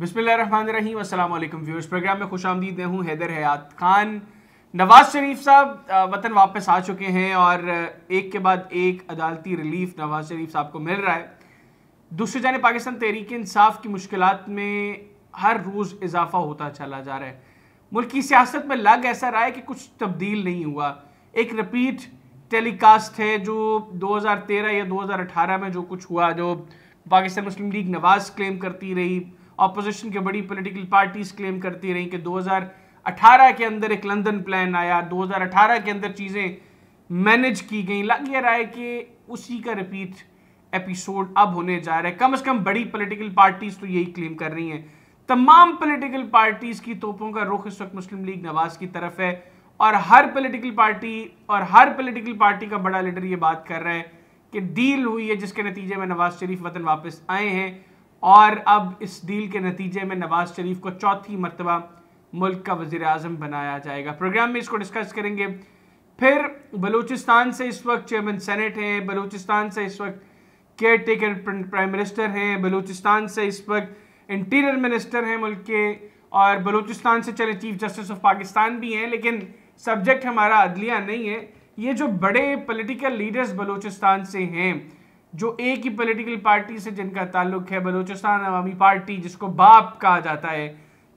बिस्मिल्लाहिर्रहमानिर्रहीम, अस्सलाम वालेकुम व्यूअर्स। प्रोग्राम में खुशामदीद। मैं हूँ हैदर हयात खान। नवाज शरीफ साहब वतन वापस आ चुके हैं और एक के बाद एक अदालती रिलीफ नवाज शरीफ साहब को मिल रहा है। दूसरी जानिब पाकिस्तान तहरीक इंसाफ की मुश्किलात में हर रोज़ इजाफा होता चला जा रहा है। मुल्क की सियासत में लग ऐसा रहा है कि कुछ तब्दील नहीं हुआ। एक रिपीट टेलीकास्ट है जो 2013 या 2018 में जो कुछ हुआ, जो पाकिस्तान मुस्लिम लीग नवाज क्लेम करती रही, अपोजिशन की बड़ी पॉलिटिकल पार्टीज क्लेम करती रही कि 2018 के अंदर एक लंदन प्लान आया, 2018 के अंदर चीज़ें मैनेज की गई। लग ये रहा है कि उसी का रिपीट एपिसोड अब होने जा रहा है। कम से कम बड़ी पॉलिटिकल पार्टीज तो यही क्लेम कर रही हैं। तमाम पॉलिटिकल पार्टीज की तोपों का रुख इस वक्त मुस्लिम लीग नवाज की तरफ है और हर पॉलिटिकल पार्टी का बड़ा लीडर ये बात कर रहा है कि डील हुई है जिसके नतीजे में नवाज शरीफ वतन वापस आए हैं और अब इस डील के नतीजे में नवाज शरीफ को चौथी मरतबा मुल्क का वज़ीर आज़म बनाया जाएगा। प्रोग्राम में इसको डिस्कस करेंगे। फिर बलूचिस्तान से इस वक्त चेयरमैन सेनेट हैं, बलूचिस्तान से इस वक्त केयर टेकर प्राइम मिनिस्टर हैं, बलूचिस्तान से इस वक्त इंटीरियर मिनिस्टर हैं मुल्क के, और बलूचिस्तान से चले चीफ जस्टिस ऑफ पाकिस्तान भी हैं। लेकिन सब्जेक्ट हमारा अदलिया नहीं है। ये जो बड़े पॉलिटिकल लीडर्स बलूचिस्तान से हैं, जो एक ही पॉलिटिकल पार्टी से जिनका ताल्लुक है, बलूचिस्तान अवामी पार्टी जिसको बाप कहा जाता है,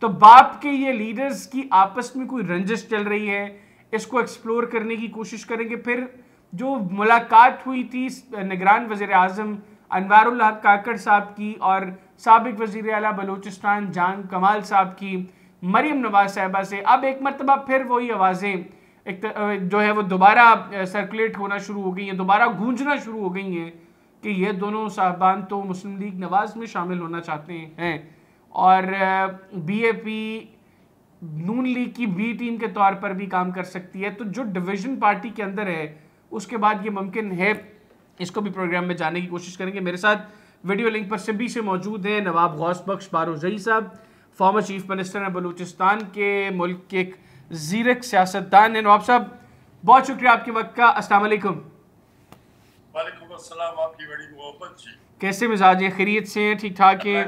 तो बाप के ये लीडर्स की आपस में कोई रंजिश चल रही है, इसको एक्सप्लोर करने की कोशिश करेंगे। फिर जो मुलाकात हुई थी निगरान वज़ीर आज़म अनवारुल हक काकड़ साहब की और साबिक वज़ीर आला बलूचिस्तान जान कमाल साहब की मरीम नवाज साहिबा से, अब एक मरतबा फिर वही आवाज़ें जो है वो दोबारा सर्कुलेट होना शुरू हो गई हैं, दोबारा गूंजना शुरू हो गई हैं कि ये दोनों साहबान तो मुस्लिम लीग नवाज में शामिल होना चाहते हैं और बीएपी नून लीग की बी टीम के तौर पर भी काम कर सकती है। तो जो डिवीज़न पार्टी के अंदर है उसके बाद ये मुमकिन है, इसको भी प्रोग्राम में जाने की कोशिश करेंगे। मेरे साथ वीडियो लिंक पर सिब्बी से मौजूद हैं नवाब गौस बख्श बारोजई साहब, फॉर्मर चीफ मिनिस्टर हैं बलूचिस्तान के, मुल्क के एक ज़ीरक सियासतदान हैं। नवाब साहब बहुत शुक्रिया आपके वक्त का। अस्सलाम वालेकुम। वालेकुम अस्सलाम, आपकी बड़ी मोहब्बत जी। कैसे मिजाज हैं? खैरियत से हैं? ठीक ठाक हैं?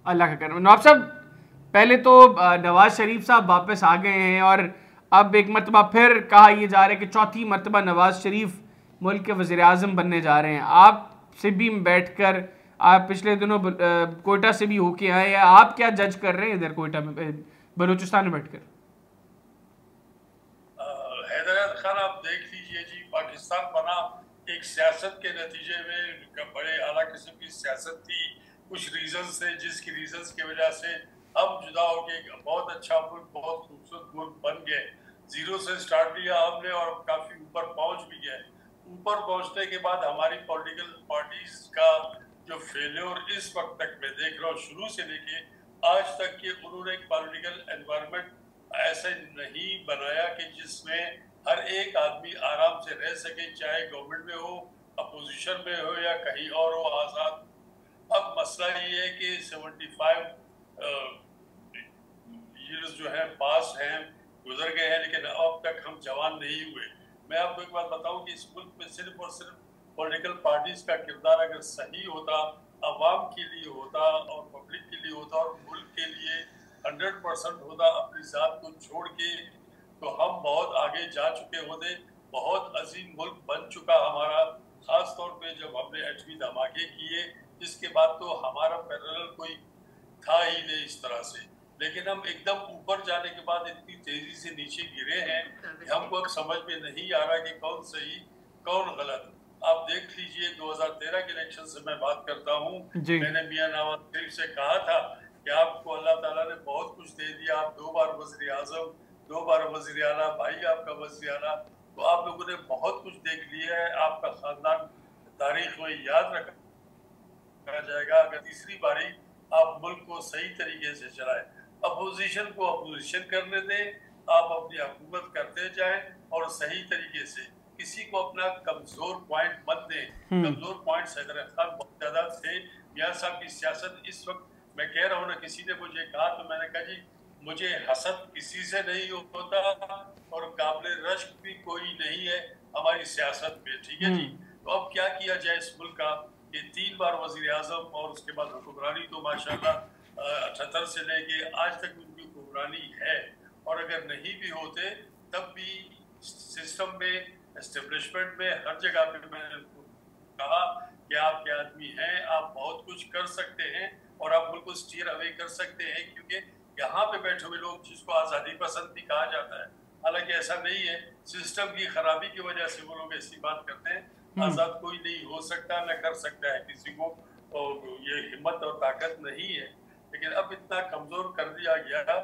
अल्लाह का करम। नवाब साहब पहले तो नवाज शरीफ साहब वापस आ गए हैं और अब एक मरतबा फिर कहा यह जा रहा है कि चौथी मरतबा नवाज शरीफ मुल्क के वज़ीर आज़म बनने जा रहे हैं। आप से भी बैठ कर, आप पिछले दिनों कोयटा से भी होके आए हैं, आप क्या जज कर रहे हैं इधर कोयटा में बलूचिस्तान में बैठ कर? हैदर खान, आप देख लीजिए जी, पाकिस्तान बना एक सियासत के नतीजे में, बड़े आला किस्म की सियासत थी, कुछ रीजंस थे जिसकी रीजंस की वजह से हम जुदा हो गए। बहुत अच्छा मुल्क, बहुत खूबसूरत मुल्क बन गए। जीरो से स्टार्ट किया हमने और काफी ऊपर पहुंच भी गए। ऊपर पहुंचने के बाद हमारी पॉलिटिकल पार्टीज का जो फेल्योर इस वक्त तक मैं देख रहा हूँ, शुरू से लेके आज तक के, उन्होंने एक पॉलिटिकल एनवायरनमेंट ऐसे नहीं बनाया कि जिसमें हर एक आदमी आराम से रह सके, चाहे गवर्नमेंट में हो, अपोजिशन में हो या कहीं और हो, आजाद। अब मसला ये है कि 75 ईयर्स जो है पास हैं, गुजर गए हैं, लेकिन अब तक हम जवान नहीं हुए। मैं आपको एक बात बताऊं कि इस मुल्क में सिर्फ और सिर्फ पॉलिटिकल पार्टीज का किरदार अगर सही होता, अवाम के लिए होता और पब्लिक के लिए होता और मुल्क के लिए 100% होता, अपनी जात को छोड़ के, तो हम बहुत आगे जा चुके होते। बहुत अजीम मुल्क बन चुका हमारा, खास तौर पे जब हमने एटमी धमाके किए, इसके बाद तो हमारा पैरेलल कोई था ही नहीं इस तरह से। लेकिन हम एकदम ऊपर जाने के बाद इतनी तेजी से नीचे गिरे हैं, हमको अब समझ में नहीं आ रहा कि कौन सही कौन गलत। आप देख लीजिए 2013 के इलेक्शन से मैं बात करता हूँ। मैंने मियां नवाज शरीफ से कहा था कि आपको अल्लाह ताला ने बहुत कुछ दे दिया, आप 2 बार वज़ीर आज़म, 2 बार वज़ीर आला, भाई आपका वज़ीर आला, तो आप लोगों ने बहुत कुछ देख लिया है। आपका खानदान तारीख में याद रखा जाएगा अगर तीसरी बारी आप मुल्क को सही तरीके से चलाए। अपोजिशन को अपोजिशन करने दें, आप अपनी हुकूमत करते जाएं और सही तरीके से, किसी को अपना कमजोर पॉइंट मत दें। कमजोर पॉइंट हैदर खान बहुत ज्यादा थे। मियां साहब की सियासत इस वक्त, मैं कह रहा हूँ ना, किसी ने मुझे कहा तो मैंने कहा जी मुझे हसद किसी से नहीं होता और काबिल रश्क भी कोई नहीं है हमारी सियासत में, ठीक है जी। तो अब क्या किया जाए इस मुल्क का? कि 3 बार वजीर आजम और उसके बाद हुक्मरानी तो माशाल्लाह 78 से लेके आज तक उनकी हुक्मरानी है। और अगर नहीं भी होते तब भी सिस्टम में, एस्टेब्लिशमेंट में, हर जगह पे मैंने उनको कहा कि आपके आदमी हैं, आप बहुत कुछ कर सकते हैं और आप मुल्क को स्टीयर अवे कर सकते हैं, क्योंकि यहाँ पे बैठे हुए लोग जिसको आज़ादी पसंद भी कहा जाता है, हालांकि ऐसा नहीं है, सिस्टम की खराबी की वजह से वो लोग ऐसी बात करते हैं। आज़ाद कोई नहीं हो सकता, न कर सकता है, किसी को ये हिम्मत और ताकत नहीं है। लेकिन अब इतना कमजोर कर दिया गया,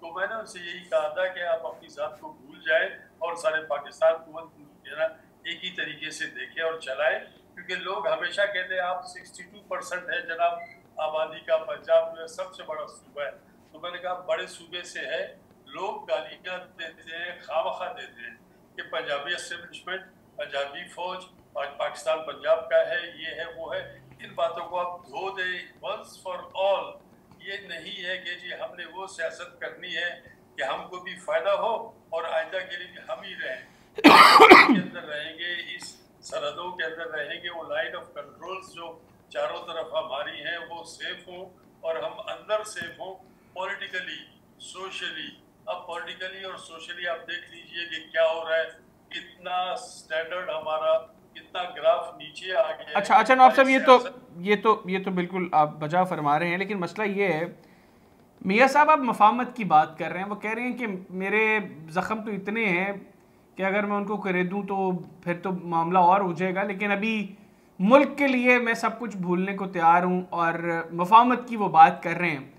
तो मैंने उनसे यही कहा था कि आप अपनी जात को भूल जाए और सारे पाकिस्तान को एक ही तरीके से देखें और चलाएं, क्योंकि लोग हमेशा कहते हैं आप 62% है जनाब आबादी का, पंजाब में सबसे बड़ा सूबा है। तो मैंने कहा बड़े सूबे से है, लोग गालियां देते हैं, खामखा देते हैं कि पंजाबी एस्टेब्लिशमेंट, पंजाबी फौज और पाकिस्तान पंजाब का है, ये है वो है। इन बातों को आप धो दें वंस फॉर ऑल। ये नहीं है कि जी हमने वो सियासत करनी है कि हमको भी फायदा हो और आइंदा के लिए भी हम ही रहें, के अंदर रहेंगे, इस सरहदों के अंदर रहेंगे, वो लाइन ऑफ कंट्रोल्स जो चारों तरफ हमारी हैं वो सेफ हो और हम अंदर सेफ हो, पॉलिटिकली, सोशली। अब पॉलिटिकली और सोशली आप देख लीजिए कि क्या हो रहा है, कितना स्टैंडर्ड हमारा, कितना ग्राफ नीचे आ गया। अच्छा नवाब साहब, ये तो बिल्कुल आप बजा फरमा रहे हैं, लेकिन मसला ये है, मियाँ साहब आप मफाहमत की बात कर रहे हैं, वो कह रहे हैं कि मेरे ज़ख्म तो इतने हैं कि अगर मैं उनको करे दूं तो फिर तो मामला और हो जाएगा, लेकिन अभी मुल्क के लिए मैं सब कुछ भूलने को तैयार हूं, और मफाहमत की वो बात कर रहे हैं।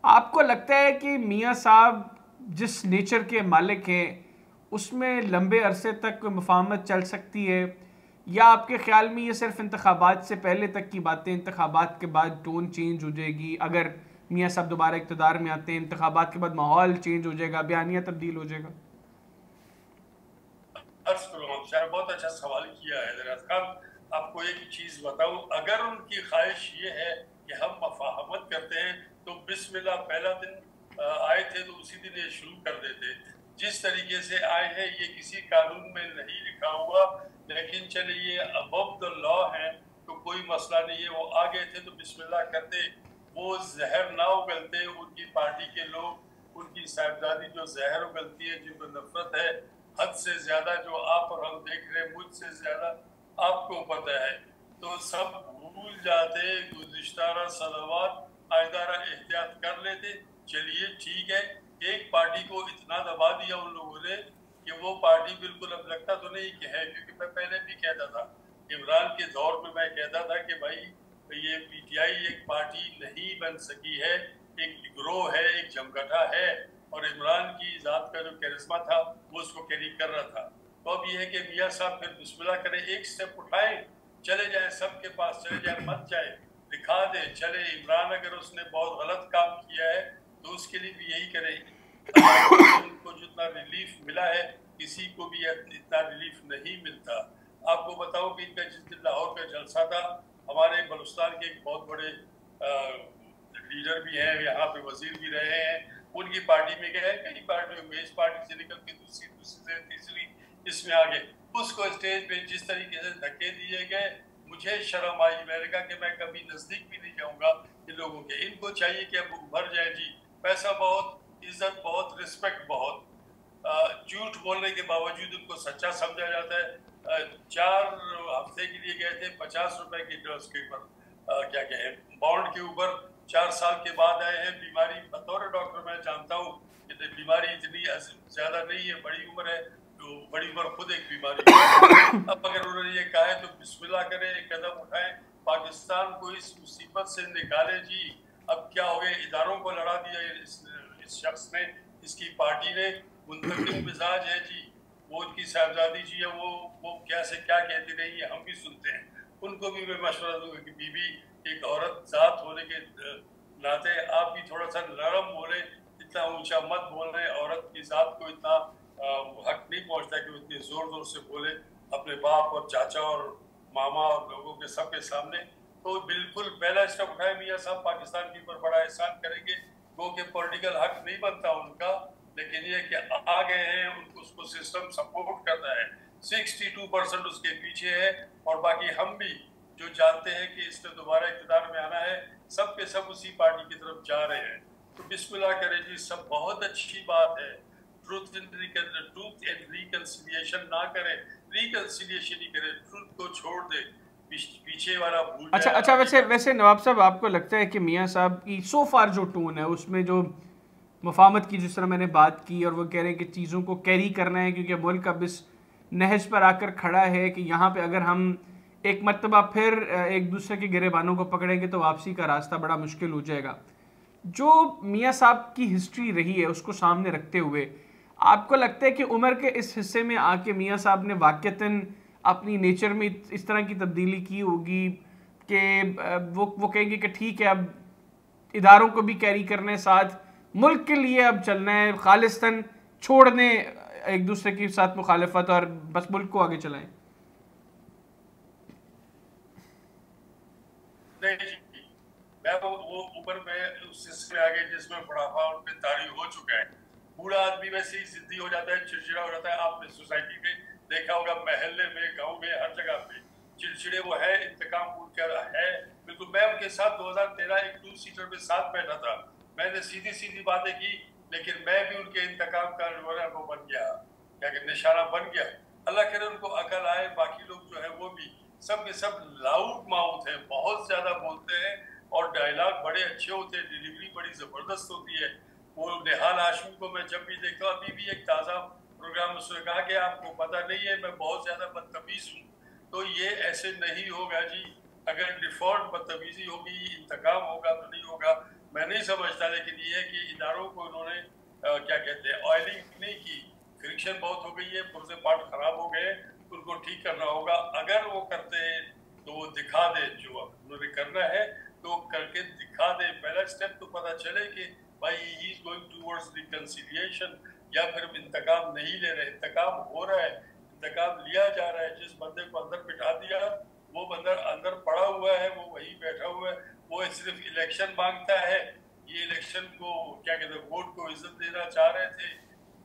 आपको लगता है कि मियाँ साहब जिस नेचर के मालिक हैं उसमें लंबे अरसे तक कोई मफाहमत चल सकती है, या आपके ख्याल में ये सिर्फ इंतखाबात से पहले तक की बातें, इंतखाबात के बाद टोन चेंज हो जाएगी, अगर मियाँ साहब दोबारा इक़्तिदार में आते हैं, इंतखाबात के बाद माहौल चेंज हो जाएगा, बयानिया तब्दील हो जाएगा? बहुत अच्छा सवाल किया है हैदर खान। आपको एक चीज बताऊं, अगर उनकी ख्वाहिश ये है कि हम मफाहमत करते हैं तो बिस्मिल्लाह, पहला दिन आए थे तो उसी दिन ये शुरू कर देते। जिस तरीके से आए हैं ये किसी कानून में नहीं लिखा हुआ, लेकिन चलिए अबव द लॉ है तो कोई मसला नहीं है। वो आ गए थे तो बिस्मिल्लाह करते, वो जहर ना उगलते उनकी पार्टी के लोग, उनकी साहिबजादी जो जहर उगलती है, जिनको नफरत है हद से ज्यादा, जो आप और हम देख रहे हैं, मुझसे ज्यादा आपको पता है, तो सब भूल जाते, गुज़िश्ता सलावात आइंदारा एहतियात कर लेते। चलिए ठीक है, एक पार्टी को इतना दबा दिया उन लोगों ने कि वो पार्टी बिल्कुल, अब लगता तो नहीं कि है, क्योंकि मैं पहले भी कहता था, इमरान के दौर में मैं कहता था कि भाई ये पीटीआई एक पार्टी नहीं बन सकी है, एक ग्रोह है, एक जमगठा है, और इमरान की जात का जो कैरिस्मा था वो उसको कैरी कर रहा था। तो अब ये है कि मियाँ साहब फिर बिस्मिल्लाह करें, एक स्टेप उठाए, चले जाए सबके पास, चले जाए, मत जाए, दिखा दे, चले। इमरान अगर उसने बहुत गलत काम किया है तो उसके लिए भी यही करें। उनको जितना रिलीफ मिला है किसी को भी इतना रिलीफ नहीं मिलता। आपको बताऊं कि इनका जिस दिन लाहौर का जलसा था, हमारे बलूचिस्तान के एक बहुत बड़े लीडर भी हैं, यहाँ पे वजीर भी रहे हैं, उनकी पार्टी में गए, कई पार्टी में, इस पार्टी से निकल के दूसरी से तीसरी इसमें आ गए। उसको स्टेज पे जिस तरीके से धक्के दिए गए, मुझे शर्म आई। मैंने कहा कि मैं कभी नजदीक भी नहीं जाऊंगा इन लोगों के। इनको चाहिए कि अब उभर जाए जी, पैसा बहुत, इज्जत बहुत, रिस्पेक्ट बहुत। झूठ बोलने के बावजूद उनको सच्चा समझा जाता है। 4 हफ्ते के लिए गए थे, 50 रुपए की ड्रेस के ऊपर, क्या कहें, बॉन्ड के ऊपर, 4 साल के बाद आए हैं। बीमारी, बतौर डॉक्टर मैं जानता हूँ कि बीमारी इतनी ज्यादा नहीं है, बड़ी उम्र है, तो बड़ी उम्र खुद एक बीमारी है। अब अगर उन्होंने ये कहा है तो बिस्मिल्लाह करें, एक कदम उठाएं, पाकिस्तान को इस मुसीबत से निकाले जी। अब क्या हो गया, इदारों को लड़ा दिया इस शख्स ने, इसकी पार्टी ने। मुंतकिम मिजाज है जी, वो उनकी साहबजादी जी है, वो क्या से क्या कहती रही है, हम भी सुनते हैं। उनको भी मैं मशवरा दूंगा कि बीबी एक औरत जात होने के नाते आप भी थोड़ा सा नरम बोले, इतना ऊंचा मत बोल रहे। औरत की जात को इतना हक नहीं पहुंचता कि वो इतनी जोर जोर से बोले अपने बाप और चाचा और मामा और लोगों के सबके सामने। तो बिल्कुल पहला स्टेप उठाए मियाँ साहब, पाकिस्तान के ऊपर बड़ा एहसान करेंगे। वो के पॉलिटिकल हक नहीं बनता उनका, लेकिन ये कि आ गए हैं, उनको उसको सिस्टम सपोर्ट करता है, 62% उसके पीछे है, और बाकी हम भी जो जानते हैं कि इसने दोबारा इक़्तिदार में आना है, सब के सब उसी पार्टी की तरफ जा रहे हैं। तो बिस्मिल्लाह करें जी, सब बहुत अच्छी बात है। ट्रूथ एंड रिकंसिलिएशन ना करें, रिकंसिलिएशन ही करें, ट्रूथ को छोड़ दे, पीछे वाला भूल अच्छा जाए। अच्छा, वैसे नवाब साहब, आपको लगता है कि मियाँ साहब की सो फार जो टोन है उसमें जो मुफाहमत की, जिस तरह मैंने बात की, और वो कह रहे हैं कि चीज़ों को कैरी करना है क्योंकि मुल्क अब इस नहज पर आकर खड़ा है कि यहाँ पे अगर हम एक मरतबा फिर एक दूसरे के गिरेबानों को पकड़ेंगे तो वापसी का रास्ता बड़ा मुश्किल हो जाएगा। जो मियाँ साहब की हिस्ट्री रही है उसको सामने रखते हुए आपको लगता है कि उम्र के इस हिस्से में आके मियाँ साहब ने वाक़तन अपनी नेचर में इस तरह की तब्दीली की होगी कि वो कहेंगे कि ठीक है, अब इदारों को भी कैरी करने, साथ मुल्क के लिए अब चलना है, खालिस्तान छोड़ने एक दूसरे के साथ मुखालफत, और बस मुल्क को आगे चलाएं? नहीं जी, मैं वो उम्र में उस हिस्से में आ गए जिसमें बुढ़ापा उन पे तारी हो चुका है। बूढ़ा आदमी वैसे ही जिद्दी हो जाता है, चिड़चिड़ा हो जाता है। आपने सोसाइटी में देखा होगा, महल्ले में, गांव में, हर जगह पे चिड़चिड़े वो है, इंतकाम भूल कर है। बिल्कुल, मैं उनके साथ 2013 एक 2 सीटर में साथ बैठा था। मैंने सीधी सीधी बातें की, लेकिन मैं भी उनके इंतकाम का वो बन गया, क्या कहते, निशाना बन गया। अल्लाह करे उनको अकल आए। बाकी लोग जो है वो भी सब के सब लाउड माउथ है, बहुत ज्यादा बोलते हैं और डायलॉग बड़े अच्छे होते हैं, डिलीवरी बड़ी जबरदस्त होती है। वो निहाल हाशमी को मैं जब भी देखता हूँ, अभी भी एक ताज़ा प्रोग्राम उसने कहा कि आपको पता नहीं है मैं बहुत ज्यादा बदतमीज हूँ। तो ये ऐसे नहीं होगा जी। अगर डिफॉल्ट बदतमीजी होगी, इंतकाम होगा तो नहीं होगा, मैं नहीं समझता। लेकिन ये है कि इदारों को इन्होंने क्या कहते हैं, ऑयलिंग नहीं की, फ्रिक्शन बहुत हो गई है, पुर्जे पार्ट खराब हो गए, उनको ठीक करना होगा। अगर वो करते हैं तो वो दिखा दे जो उन्होंने करना है, तो करके दिखा दे। पहला स्टेप तो पता चले कि भाई he is going towards reconciliation, या फिर इंतकाम नहीं ले रहे। इंतकाम हो रहा है, इंतकाम लिया जा रहा है। जिस बंदे को अंदर बिठा दिया, वो बंदा अंदर पड़ा हुआ है, वो वहीं बैठा हुआ है। वो सिर्फ इलेक्शन मांगता है। ये इलेक्शन को क्या कहते हैं, वोट को इज्जत देना चाह रहे थे,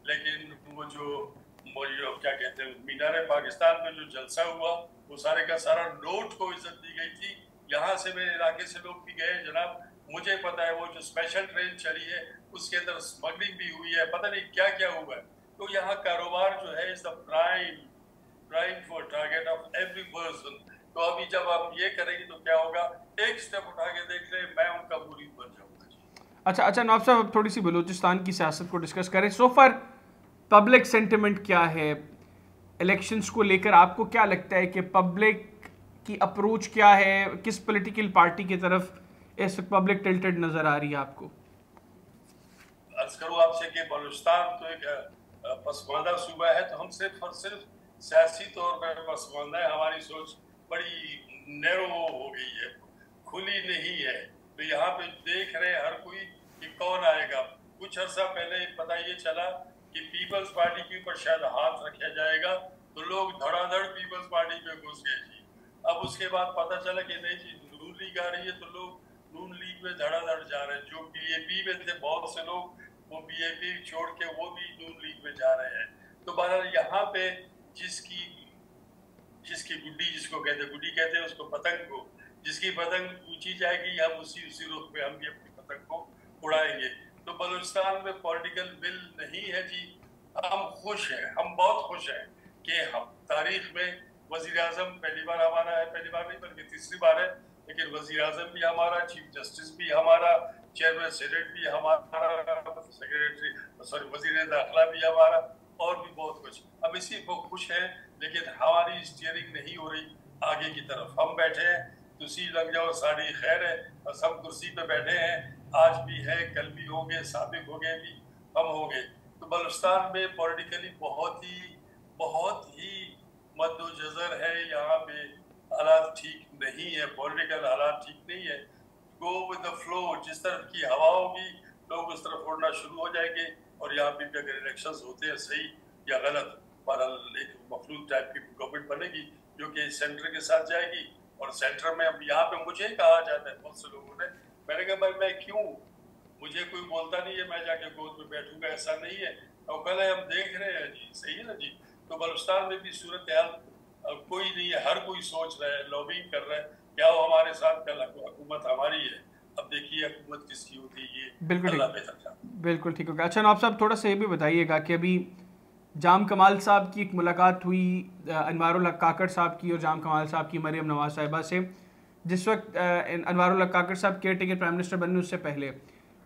लेकिन वो जो क्या कहते हैं, मीनार पाकिस्तान में जो जलसा हुआ, वो सारे का सारा नोट को इज्जत दी गई थी। यहाँ से मेरे इलाके से लोग भी गए जनाब, मुझे पता है। वो जो स्पेशल ट्रेन चली है उसके अंदर स्मगलिंग भी हुई है, पता नहीं क्या क्या हुआ है। तो यहाँ कारोबार जो है is the prime for target of every person. तो अभी जब आप ये करेंगे तो क्या होगा, एक स्टेप उठा के देख ले, मैं उनका मुरीद बन जाऊंगा। अच्छा अच्छा नवाब साहब, अब थोड़ी सी बलूचिस्तान की सियासत को डिस्कस करें। सो फार पब्लिक सेंटिमेंट क्या है इलेक्शंस को लेकर? आपको क्या लगता है कि पब्लिक की अप्रोच क्या है? किस पॉलिटिकल पार्टी की तरफ इस पब्लिक टिल्टेड नजर आ रही है आपको? अर्ज करूँ आपसे कि बलूचिस्तान तो एक पसमानदा सूबा है, तो हम सिर्फ और सिर्फ सियासी तौर पर पसमानदा है। हमारी सोच बड़ी नैरो हो गई है, खुली नहीं है। तो यहाँ पे देख रहे हर कोई कि कौन आएगा। कुछ अर्सा पहले पता ये चला कि पीपल्स पार्टी के ऊपर शायद हाथ रखा जाएगा, तो लोग धड़ाधड़ पीपल्स पार्टी पे घुस गए जी। अब उसके बाद पता चला कि नहीं जी, नून लीग आ रही है, तो लोग नून लीग में धड़ाधड़ जा रहे हैं। जो बीएपी में थे बहुत से लोग, वो बीएपी छोड़ के वो भी नून लीग में जा रहे हैं। तो बहरहाल यहाँ पे जिसकी गुड्डी, जिसको कहते हैं गुड्डी कहते हैं उसको, पतंग को, जिसकी पतंग ऊंची जाएगी, हम उसी रुख पे हम भी अपनी पतंग को उड़ाएंगे। तो बलूचिस्तान में पॉलिटिकल विल नहीं है जी। हम खुश हैं, हम बहुत खुश हैं कि हम तारीख में वजीर आजम पहली बार हमारा है, पहली बार नहीं बल्कि तीसरी बार है, लेकिन वजीर आजम भी हमारा, चीफ जस्टिस भी हमारा, चेयरमैन सेनेट भी हमारा, सेक्रेटरी वजीर दाखिला भी हमारा, और भी बहुत कुछ। अब इसी को खुश है, लेकिन हमारी स्टीयरिंग नहीं हो रही आगे की तरफ। हम बैठे हैं, तुसी लग जाओ साड़ी खैर है, और सब कुर्सी पे बैठे हैं, आज भी है, कल भी होंगे, साबिक हो गए भी, हम होंगे। तो बलूचिस्तान में पॉलिटिकली बहुत ही मद्दोजर है। यहाँ पे हालात ठीक नहीं है, पॉलिटिकल हालात ठीक नहीं है। गो विद द फ्लो, जिस तरफ की हवा होगी लोग उस तरफ उड़ना शुरू हो जाएंगे। और यहाँ पे अगर इलेक्शंस होते हैं सही या गलत, पर एक मखलूक टाइप की गवर्नमेंट बनेगी जो कि सेंटर के साथ जाएगी। और सेंटर में अब यहाँ पे मुझे कहा जाता है बहुत से लोगों ने, मैंने कहा भाई मैं क्यों, मुझे कोई बोलता नहीं है, मैं जाके गोद में बैठूंगा, ऐसा नहीं है। और कल हम देख रहे हैं जी, सही है ना जी। तो बलूचिस्तान में भी सूरत हाल कोई नहीं है, हर कोई सोच रहा है, लॉबिंग कर रहा है, क्या वो हमारे साथ, कल हुकूमत हमारी है, अब देखिए हुकूमत किसकी होती है, ये बिल्कुल अल्लाह ठीक, बेहतर जानता है। बिल्कुल ठीक होगा। अच्छा नवाब साहब, थोड़ा सा ये भी बताइएगा कि अभी जाम कमाल साहब की एक मुलाकात हुई अनवारुल हक काकड़ साहब की और जाम कमाल साहब की मरियम नवाज साहिबा से, जिस वक्त अनवारुल हक काकड़ साहब केयर टेकर प्राइम मिनिस्टर बनने उससे पहले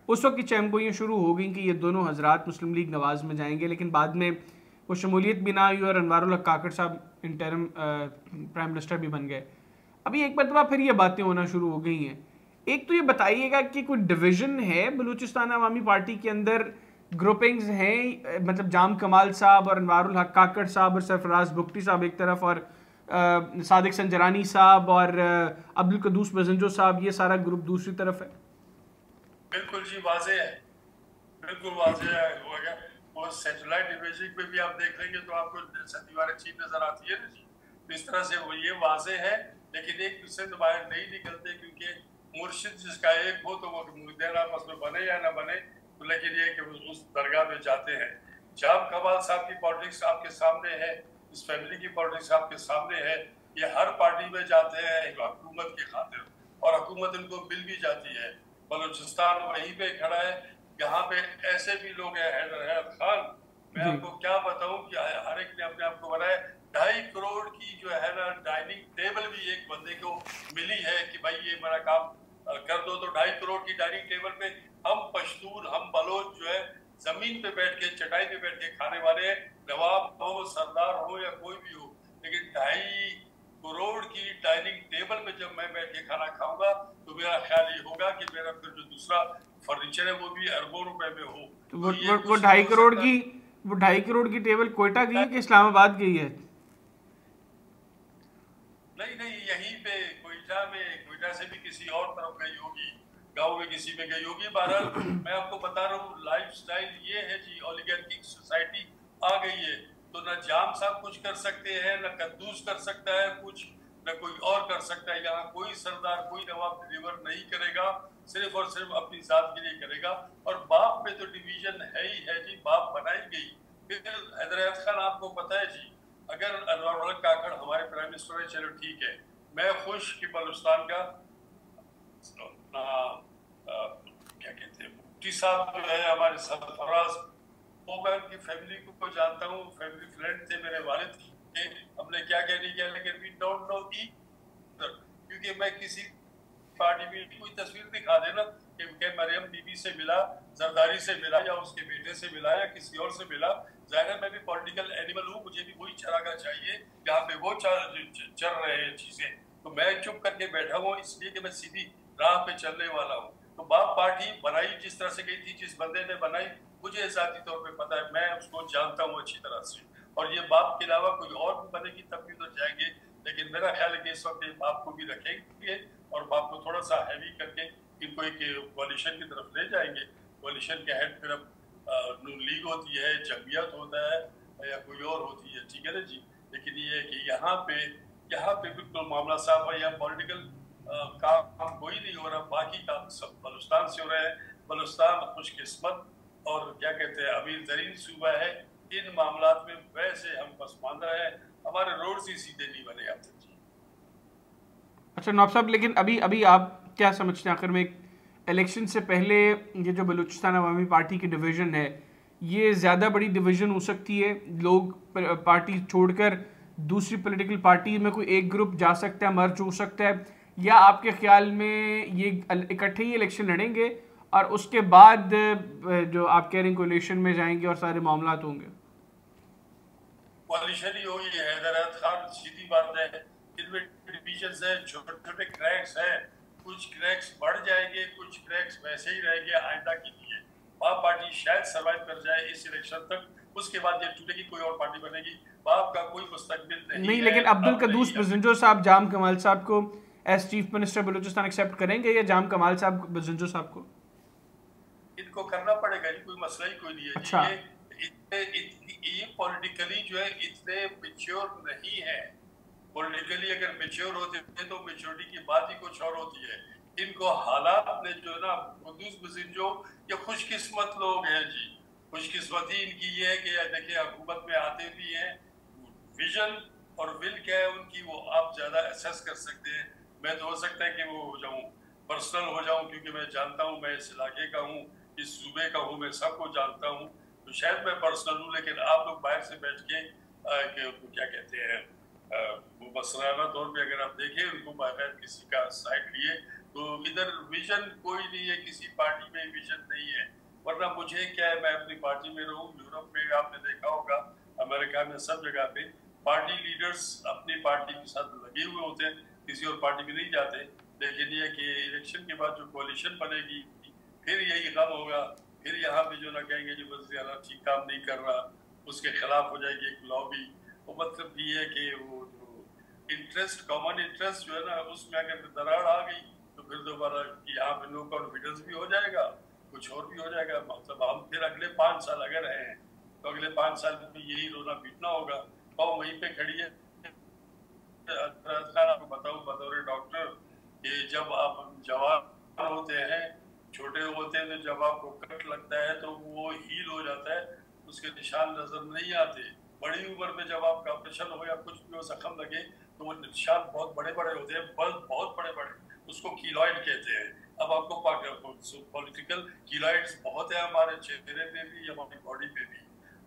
उस वक्त की चैम्पोइयाँ शुरू हो गई कि ये दोनों हजरात मुस्लिम लीग नवाज़ में जाएंगे, लेकिन बाद में वो शमूलियत भी ना हुई और अनवारुल हक काकड़ साहब इंटरम प्राइम मिनिस्टर भी बन गए। अभी एक मरतबा फिर ये बातें होना शुरू हो गई हैं। एक तो ये बताइएगा कि कोई डिवीजन है बलूचिस्तान अवामी पार्टी के अंदर, ग्रुपिंग्स हैं, मतलब जाम कमाल साहब और अनवारुल हक काकड़ साहब और सरफराज बुगटी साहब एक तरफ और सादिक संजरानी साहब और अब्दुल कदूस बजंजो साहब, ये सारा ग्रुप दूसरी तरफ है। बिल्कुल जी, वाजे है, बिल्कुल वाजे है हो गया। और सैटेलाइट इमेजिंग पे भी आप देख लेंगे तो आपको दीवारें चीज नजर आती है ना जी। तो इस तरह से वो ये वाजे है, लेकिन एक दूसरे से बाहर नहीं निकलते, क्योंकि मुर्शिद जिसका एक हो तो वो मुर्देन आपस में बने या ना बने, तो लेकिन ये कि उस दरगाह में जाते हैं। जाम कमाल साहब की पॉलिटिक्स आपके सामने है, इस फैमिली की पॉलिटिक्स आपके सामने है। ये हर पार्टी में जाते हैं एक हुकूमत की खातिर, और हुकूमत इनको मिल भी जाती है। बलूचिस्तान वहीं पे खड़ा है, यहाँ पे ऐसे भी लोग हैं, हैदर खान, मैं जी आपको क्या बताऊं कि हर एक ने अपने आप को बनाया। 2.5 करोड़ की जो है ना डाइनिंग टेबल भी एक बंदे को मिली है कि भाई ये मेरा काम कर दो, तो 2.5 करोड़ की डाइनिंग टेबल पे हम पश्तून, हम बलोच जो है जमीन पे बैठ के, चटाई पे बैठ के खाने वाले हैं, नवाब हो, सरदार हो या कोई भी हो। लेकिन 2.5 करोड़ की डाइनिंग टेबल पे जब मैं बैठ के खाना खाऊंगा तो मेरा ख्याल ये होगा कि मेरा फिर जो दूसरा फर्नीचर है वो भी अरबों रुपए में हो। तो तो ये वो कुछ नहीं ढाई हो करोड़ सकता। की वो 2.5 करोड़ की टेबल कोयटा गई है कि इस्लामाबाद गई है? नहीं नहीं, यहीं पे कोयटा में, कोयटा से भी किसी और तरफ गई होगी, गांव में किसी में गई होगी। बहरहाल मैं आपको बता रहा हूँ लाइफस्टाइल ये है जी, ओलिगार्किक सोसाइटी आ गई है। तो न जाम साहब कुछ कर सकते हैं, न कद्दूस कर सकता है कुछ, न कोई और कर सकता है। यहाँ कोई सरदार, कोई नवाब डिलीवर नहीं करेगा, सिर्फ और सिर्फ अपनी जात के लिए करेगा। और बाप में तो डिवीजन है ही है जी, बाप बनाई गई। फिर हैदराबाद खान आपको पता है जी, अगर अनवर काकड़ हमारे प्राइम मिनिस्टर है, चलो ठीक है, मैं खुश कि बलूचिस्तान का क्या कहते हैं मुफ्ती साहब जो है हमारे सरफराज, वो मैं उनकी फैमिली को जानता हूँ, फैमिली फ्रेंड थे मेरे वालिद के। हमने क्या नहीं किया, लेकिन वी डोंट नो ईदर, क्योंकि मैं किसी पार्टी में कोई तस्वीर दिखा देना कि मरियम बीबी से मिला, जरदारी से मिला, या उसके बेटे से मिला, या किसी और से मिला। जाहिर है मैं भी पॉलिटिकल एनिमल हूँ, मुझे भी वही चरागा चाहिए जहाँ पे वो चल रहे हैं चीजें। तो मैं चुप करके बैठा हूँ इसलिए कि मैं सीधी राह पे चलने वाला हूँ। तो बाप पार्टी बनाई जिस तरह से गई थी, जिस बंदे ने बनाई, मुझे जाती तौर पे पता है, मैं उसको जानता हूँ अच्छी तरह से। और ये बाप के अलावा कोई और भी बनेगी तब भी तो जाएंगे, लेकिन मेरा ख्याल है कि इस वक्त बाप को भी रखेंगे और बाप को थोड़ा सा हैवी करके इनको एक कोalition की तरफ ले जाएंगे। कोalition के हेड फिर अब नून लीग होती है, जमयत होता है, या कोई और होती है, ठीक है ना जी। लेकिन ये है कि यहाँ पे बिल्कुल मामला साफ है, यहाँ पॉलिटिकल काम कोई नहीं हो रहा, बाकी काम सब बलूचिस्तान से हो रहे हैं। बलूचिस्तान खुशकिस्मत और क्या कहते हैं अमीर तरीन सूबा है इन मामला में, वैसे हम पसमानदा है, हमारे रोड ही सीधे नहीं बने अब तक। अच्छा नवाब साहब, लेकिन अभी अभी आप क्या समझते हैं आखिर में इलेक्शन से पहले ये जो बलूचिस्तान अवामी पार्टी की डिवीज़न है, ये ज़्यादा बड़ी डिवीज़न हो सकती है? लोग पार्टी छोड़कर दूसरी पॉलिटिकल पार्टी में कोई एक ग्रुप जा सकता है, मर्ज हो सकता है, या आपके ख्याल में ये इकट्ठे ही इलेक्शन लड़ेंगे और उसके बाद जो आप कह रहे हैं कोलिशन में जाएंगे और सारे मामला होंगे? कोलिशन ही हुई है हैदराबाद खान, सीधी बात है। इनमें डिविजन्स है, छोटे छोटे क्रैक्स हैं, कुछ क्रैक्स बढ़ जाएंगे, कुछ क्रैक्स वैसे ही रहेंगे आइंदा के लिए। बाप पार्टी शायद सर्वाइव कर जाए इस इलेक्शन तक, उसके बाद ये टूटेगी, कोई और पार्टी बनेगी। बाप का कोई मुस्तकबिल नहीं है। लेकिन अब्दुल कदूस बजंजो साहब जाम कमाल साहब को as chief minister Balochistan accept करेंगे या जाम कमाल साहब बजंजो साहब को? इनको करना पड़ेगा जी, कोई मसला ही कोई नहीं है। अच्छा। ये पॉलिटिकली जो है इतने मेच्योर नहीं है। पॉलिटिकली अगर मेच्योर होते तो मेच्योरिटी की बात ही कुछ और होती है। इनको हालात ने जो ना, कदूस बजंजो ये खुशकिस्मत लोग हैं जी। खुशकिस्मती इनकी ये है कि देखिए हुकूमत में आते भी हैं, विजन और विल क्या है उनकी वो आप ज्यादा एसेस कर सकते हैं। मैं तो हो सकता है कि वो हो जाऊं, पर्सनल हो जाऊं, क्योंकि मैं जानता हूं, मैं इस इलाके का हूं, इस सूबे का हूं, मैं सबको जानता हूं, तो शायद मैं पर्सनल हूं। लेकिन आप लोग बाहर से बैठ के क्या कहते हैं वो मसलाना तौर पे अगर आप देखें उनको बगैर किसी का साइड लिए, तो इधर विजन कोई नहीं है, किसी पार्टी में विजन नहीं है। वरना मुझे क्या है, मैं अपनी पार्टी में रहूं। यूरोप में आपने देखा होगा, अमेरिका में, सब जगह पे पार्टी लीडर्स अपनी पार्टी के साथ लगे हुए होते हैं, किसी और पार्टी में नहीं जाते। लेकिन ये कि इलेक्शन के बाद जो कोalition बनेगी, फिर यही गम होगा, फिर यहाँ पे जो ना कहेंगे जो वज़ीर आला ठीक काम नहीं कर रहा, उसके खिलाफ हो जाएगी एक लॉबी। वो मतलब ये है कि वो जो इंटरेस्ट, कॉमन इंटरेस्ट जो है ना, उसमें अगर दरार आ गई तो फिर दोबारा यहाँ पे नो कॉन्फिडेंस भी हो जाएगा, कुछ और भी हो जाएगा। मतलब हम फिर अगले 5 साल अगर हैं तो अगले 5 साल में यही रोना पीटना होगा। और वहीं पे खड़ी है। आपको बताऊं बतौर डॉक्टर कि जब आप जवान होते हैं, छोटे होते हैं, तो जब आपको कट लगता है तो वो हील हो जाता है, उसके निशान नजर नहीं आते। बड़ी उम्र में जब आपका ऑपरेशन हो या कुछ भी हो, जख्म लगे, तो वो निशान बहुत बड़े बड़े होते हैं, बहुत बड़े बड़े, उसको कीलॉइड कहते हैं। अब आपको पॉलिटिकल कीलॉइड्स बहुत है हमारे चेहरे पे भी, हमारी बॉडी पे भी।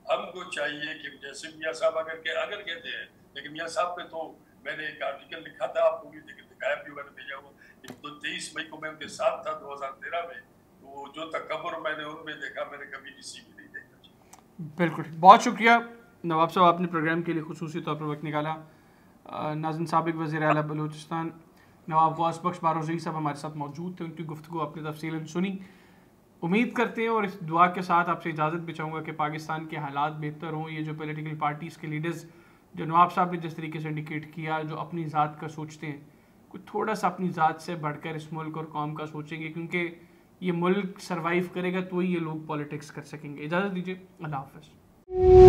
हमको चाहिए कि जैसे मियाँ साहब अगर कहते हैं, लेकिन मियाँ साहब पे तो मैंने एक आर्टिकल लिखा था, आपको भी दिखाया भी होगा, भेजा हुआ। तो 23 मई को मैं उनके साथ था 2013 में, तो जो तकब्बुर मैंने उनमें देखा, मैंने कभी किसी में नहीं देखा। बिल्कुल, बहुत शुक्रिया नवाब साहब, आपने प्रोग्राम के लिए खुसूसी तौर पर वक्त निकाला। नाज़िन साबिक वज़ीर आला बलूचिस्तान नवाब गौस बख्श बारोज़ई साहब हमारे साथ मौजूद थे, उनकी गुफ्तगू आपने तफसीलन सुनी। उम्मीद करते हैं और इस दुआ के साथ आपसे इजाज़त भी चाहूँगा कि पाकिस्तान के हालात बेहतर हों। ये जो पॉलिटिकल पार्टीज़ के लीडर्स, जो नवाब साहब ने जिस तरीके से इंडिकेट किया, जो अपनी ज़ात का सोचते हैं, कुछ थोड़ा सा अपनी ज़ात से बढ़कर इस मुल्क और कौम का सोचेंगे, क्योंकि ये मुल्क सर्वाइव करेगा तो ही ये लोग पॉलिटिक्स कर सकेंगे। इजाज़त दीजिए, अल्लाह हाफ़िज़।